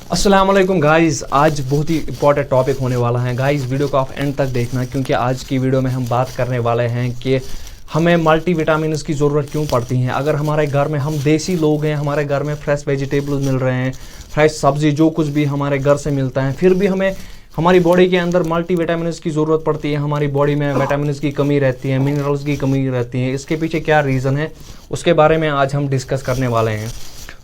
अस्सलाम वालेकुम गाइस, आज बहुत ही इंपॉर्टेंट टॉपिक होने वाला है गाइस। वीडियो को आप एंड तक देखना क्योंकि आज की वीडियो में हम बात करने वाले हैं कि हमें मल्टीविटामिन्स की ज़रूरत क्यों पड़ती है। अगर हमारे घर में हम देसी लोग हैं, हमारे घर में फ्रेश वेजिटेबल्स मिल रहे हैं, फ्रेश सब्ज़ी जो कुछ भी हमारे घर से मिलता है, फिर भी हमें हमारी बॉडी के अंदर मल्टीविटामिन्स की ज़रूरत पड़ती है। हमारी बॉडी में विटामिन्स की कमी रहती है, मिनरल्स की कमी रहती है। इसके पीछे क्या रीज़न है उसके बारे में आज हम डिस्कस करने वाले हैं।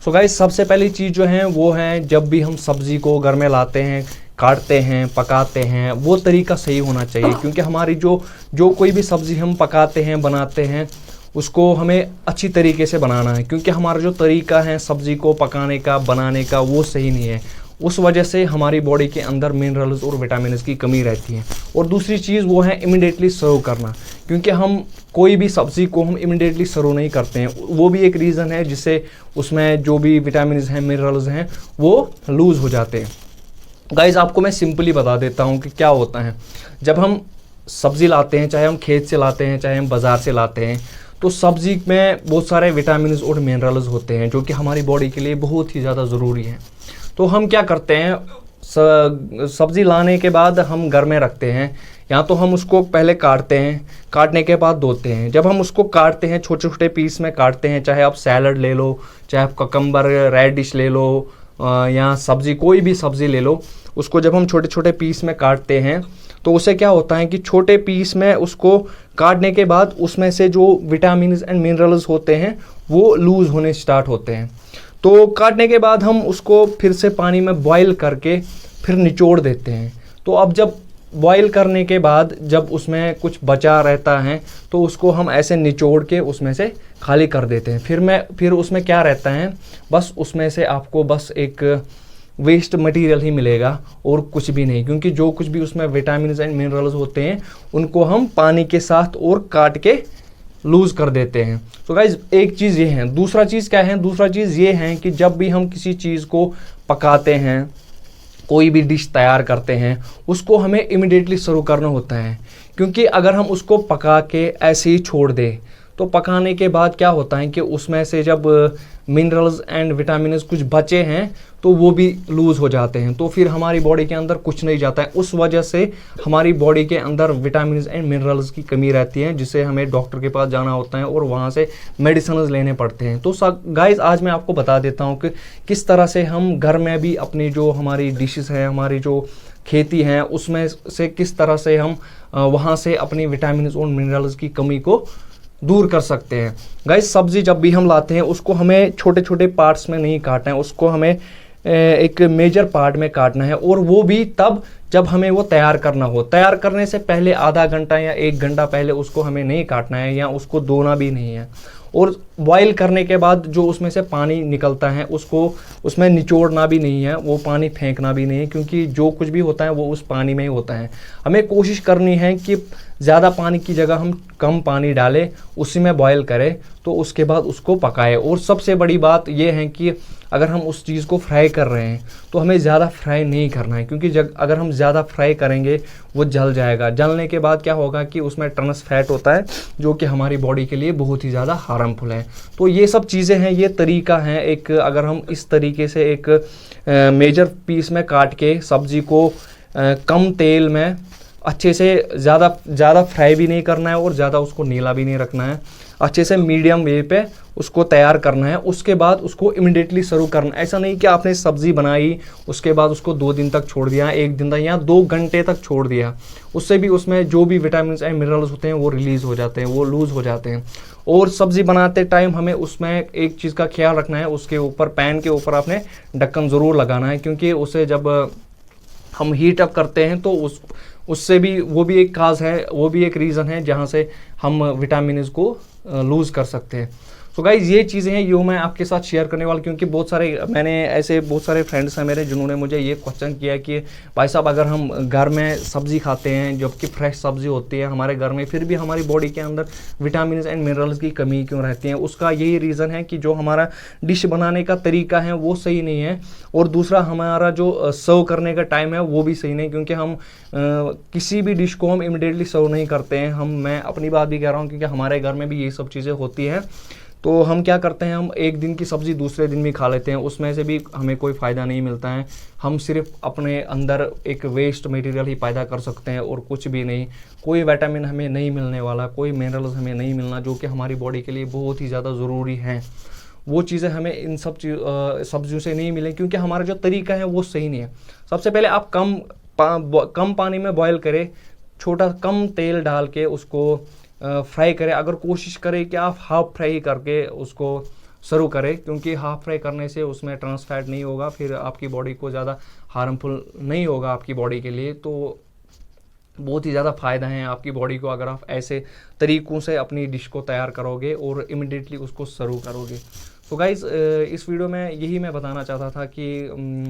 सो गाइस, सबसे पहली चीज़ जो है वो है, जब भी हम सब्ज़ी को घर में लाते हैं, काटते हैं, पकाते हैं, वो तरीका सही होना चाहिए। क्योंकि हमारी जो कोई भी सब्ज़ी हम पकाते हैं, बनाते हैं, उसको हमें अच्छी तरीके से बनाना है। क्योंकि हमारा जो तरीका है सब्ज़ी को पकाने का, बनाने का, वो सही नहीं है। उस वजह से हमारी बॉडी के अंदर मिनरल्स और विटामिन्स की कमी रहती है। और दूसरी चीज़ वो है इमिडिएटली सर्व करना। क्योंकि हम कोई भी सब्ज़ी को हम इमिडिएटली सर्व नहीं करते हैं, वो भी एक रीज़न है जिससे उसमें जो भी विटामिन्स हैं, मिनरल्स हैं, वो लूज़ हो जाते हैं। गाइस, आपको मैं सिंपली बता देता हूँ कि क्या होता है। जब हम सब्ज़ी लाते हैं, चाहे हम खेत से लाते हैं, चाहे हम बाज़ार से लाते हैं, तो सब्ज़ी में बहुत सारे विटामिन्स और मिनरल्स होते हैं जो कि हमारी बॉडी के लिए बहुत ही ज़्यादा ज़रूरी है। तो हम क्या करते हैं, सब्ज़ी लाने के बाद हम घर में रखते हैं, या तो हम उसको पहले काटते हैं, काटने के बाद धोते हैं। जब हम उसको काटते हैं, छोटे छोटे पीस में काटते हैं, चाहे आप सैलड ले लो, चाहे आप ककम्बर, रेडिश ले लो, या सब्ज़ी, कोई भी सब्ज़ी ले लो, उसको जब हम छोटे छोटे पीस में काटते हैं तो उससे क्या होता है कि छोटे पीस में उसको काटने के बाद उसमें से जो विटामिन्स एंड मिनरल्स होते हैं वो लूज़ होने स्टार्ट होते हैं। तो काटने के बाद हम उसको फिर से पानी में बॉईल करके फिर निचोड़ देते हैं। तो अब जब बॉईल करने के बाद जब उसमें कुछ बचा रहता है तो उसको हम ऐसे निचोड़ के उसमें से खाली कर देते हैं। फिर उसमें क्या रहता है, बस उसमें से आपको बस एक वेस्ट मटेरियल ही मिलेगा और कुछ भी नहीं। क्योंकि जो कुछ भी उसमें विटामिन्स एंड मिनरल्स होते हैं उनको हम पानी के साथ और काट के लूज़ कर देते हैं। तो गाइज, एक चीज़ ये है। दूसरा चीज़ क्या है? दूसरा चीज़ ये है कि जब भी हम किसी चीज़ को पकाते हैं, कोई भी डिश तैयार करते हैं, उसको हमें इमिडिएटली सर्व करना होता है। क्योंकि अगर हम उसको पका के ऐसे ही छोड़ दें तो पकाने के बाद क्या होता है कि उसमें से जब मिनरल्स एंड विटामिन्स कुछ बचे हैं तो वो भी लूज़ हो जाते हैं। तो फिर हमारी बॉडी के अंदर कुछ नहीं जाता है। उस वजह से हमारी बॉडी के अंदर विटामिन्स एंड मिनरल्स की कमी रहती है, जिससे हमें डॉक्टर के पास जाना होता है और वहाँ से मेडिसिन लेने पड़ते हैं। तो गाइस, आज मैं आपको बता देता हूँ कि किस तरह से हम घर में भी अपनी जो हमारी डिशेस हैं, हमारी जो खेती हैं, उसमें से किस तरह से हम वहाँ से अपनी विटामिन्स और मिनरल्स की कमी को दूर कर सकते हैं। गाइस, सब्ज़ी जब भी हम लाते हैं उसको हमें छोटे छोटे पार्ट्स में नहीं काटना है, उसको हमें एक मेजर पार्ट में काटना है। और वो भी तब जब हमें वो तैयार करना हो। तैयार करने से पहले आधा घंटा या 1 घंटा पहले उसको हमें नहीं काटना है, या उसको धोना भी नहीं है। और बॉईल करने के बाद जो उसमें से पानी निकलता है उसको उसमें निचोड़ना भी नहीं है, वो पानी फेंकना भी नहीं है। क्योंकि जो कुछ भी होता है वो उस पानी में ही होता है। हमें कोशिश करनी है कि ज़्यादा पानी की जगह हम कम पानी डालें, उसी में बॉईल करें, तो उसके बाद उसको पकाएं। और सबसे बड़ी बात यह है कि अगर हम उस चीज़ को फ्राई कर रहे हैं तो हमें ज़्यादा फ्राई नहीं करना है। क्योंकि अगर हम ज़्यादा फ्राई करेंगे वो जल जाएगा। जलने के बाद क्या होगा कि उसमें ट्रांस फैट होता है जो कि हमारी बॉडी के लिए बहुत ही ज़्यादा हार्मफुल है। तो ये सब चीज़ें हैं, ये तरीका है एक। अगर हम इस तरीके से एक मेजर पीस में काट के सब्ज़ी को कम तेल में अच्छे से, ज़्यादा फ्राई भी नहीं करना है और ज़्यादा उसको नीला भी नहीं रखना है, अच्छे से मीडियम वे पे उसको तैयार करना है। उसके बाद उसको इमिडिएटली सर्व करना। ऐसा नहीं कि आपने सब्ज़ी बनाई, उसके बाद उसको 2 दिन तक छोड़ दिया, 1 दिन तक या 2 घंटे तक छोड़ दिया, उससे भी उसमें जो भी विटामिन एंड मिनरल्स होते हैं वो रिलीज़ हो जाते हैं, वो लूज़ हो जाते हैं। और सब्ज़ी बनाते टाइम हमें उसमें एक चीज़ का ख्याल रखना है, उसके ऊपर, पैन के ऊपर आपने ढक्कन ज़रूर लगाना है। क्योंकि उसे जब हम हीट अप करते हैं तो उससे भी, वो भी एक काज है, वो भी एक रीज़न है जहाँ से हम विटामिन्स को लूज़ कर सकते हैं। तो गाइज़, ये चीज़ें हैं जो मैं आपके साथ शेयर करने वाला। क्योंकि बहुत सारे फ्रेंड्स हैं मेरे जिन्होंने मुझे ये क्वेश्चन किया कि भाई साहब, अगर हम घर में सब्ज़ी खाते हैं, जबकि फ्रेश सब्ज़ी होती है हमारे घर में, फिर भी हमारी बॉडी के अंदर विटामिन्स एंड मिनरल्स की कमी क्यों रहती है? उसका यही रीज़न है कि जो हमारा डिश बनाने का तरीका है वो सही नहीं है, और दूसरा हमारा जो सर्व करने का टाइम है वो भी सही नहीं। क्योंकि हम किसी भी डिश को हम इमिडिएटली सर्व नहीं करते हैं। मैं अपनी बात भी कह रहा हूँ क्योंकि हमारे घर में भी ये सब चीज़ें होती हैं। तो हम क्या करते हैं, हम एक दिन की सब्ज़ी दूसरे दिन भी खा लेते हैं, उसमें से भी हमें कोई फ़ायदा नहीं मिलता है। हम सिर्फ अपने अंदर एक वेस्ट मटेरियल ही पैदा कर सकते हैं और कुछ भी नहीं। कोई विटामिन हमें नहीं मिलने वाला, कोई मिनरल्स हमें नहीं मिलना जो कि हमारी बॉडी के लिए बहुत ही ज़्यादा ज़रूरी हैं। वो चीज़ें हमें इन सब सब्जियों से नहीं मिले, क्योंकि हमारा जो तरीका है वो सही नहीं है। सबसे पहले आप कम पानी में बॉयल करें, छोटा कम तेल डाल के उसको फ्राई करें। अगर कोशिश करें कि आप हाफ फ्राई करके उसको सर्व करें, क्योंकि हाफ फ्राई करने से उसमें ट्रांस फैट नहीं होगा, फिर आपकी बॉडी को ज़्यादा हार्मफुल नहीं होगा आपकी बॉडी के लिए। तो बहुत ही ज़्यादा फ़ायदा है आपकी बॉडी को अगर आप ऐसे तरीक़ों से अपनी डिश को तैयार करोगे और इमिडिएटली उसको सर्व करोगे। तो गाइज़, इस वीडियो में यही मैं बताना चाहता था कि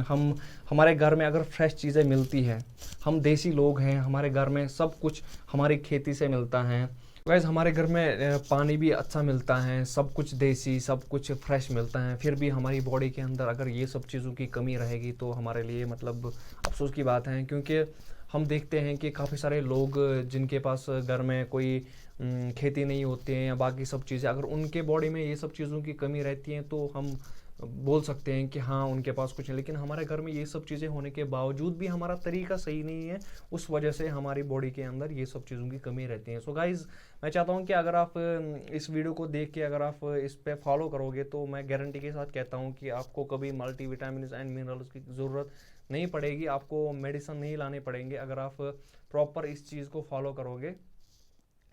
हम हमारे घर में अगर फ्रेश चीज़ें मिलती हैं, हम देसी लोग हैं, हमारे घर में सब कुछ हमारी खेती से मिलता है। गाइज़, हमारे घर में पानी भी अच्छा मिलता है, सब कुछ देसी, सब कुछ फ्रेश मिलता है, फिर भी हमारी बॉडी के अंदर अगर ये सब चीज़ों की कमी रहेगी तो हमारे लिए मतलब अफसोस की बात है। क्योंकि हम देखते हैं कि काफ़ी सारे लोग जिनके पास घर में कोई खेती नहीं होती है या बाकी सब चीज़ें, अगर उनके बॉडी में ये सब चीज़ों की कमी रहती है तो हम बोल सकते हैं कि हाँ उनके पास कुछ है। लेकिन हमारे घर में ये सब चीज़ें होने के बावजूद भी हमारा तरीका सही नहीं है, उस वजह से हमारी बॉडी के अंदर ये सब चीज़ों की कमी रहती है। सो गाइज़, मैं चाहता हूँ कि अगर आप इस वीडियो को देख के अगर आप इस पे फॉलो करोगे तो मैं गारंटी के साथ कहता हूँ कि आपको कभी मल्टीविटामिन्स एंड मिनरल्स की ज़रूरत नहीं पड़ेगी, आपको मेडिसिन नहीं लाने पड़ेंगे अगर आप प्रॉपर इस चीज़ को फॉलो करोगे।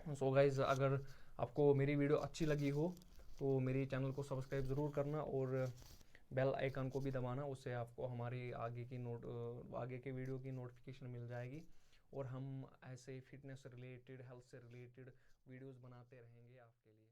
सो गाइज़, अगर आपको मेरी वीडियो अच्छी लगी हो तो मेरी चैनल को सब्सक्राइब ज़रूर करना और बेल आइकन को भी दबाना, उससे आपको हमारी आगे के वीडियो की नोटिफिकेशन मिल जाएगी। और हम ऐसे फिटनेस से रिलेटेड, हेल्थ से रिलेटेड वीडियोस बनाते रहेंगे आपके लिए।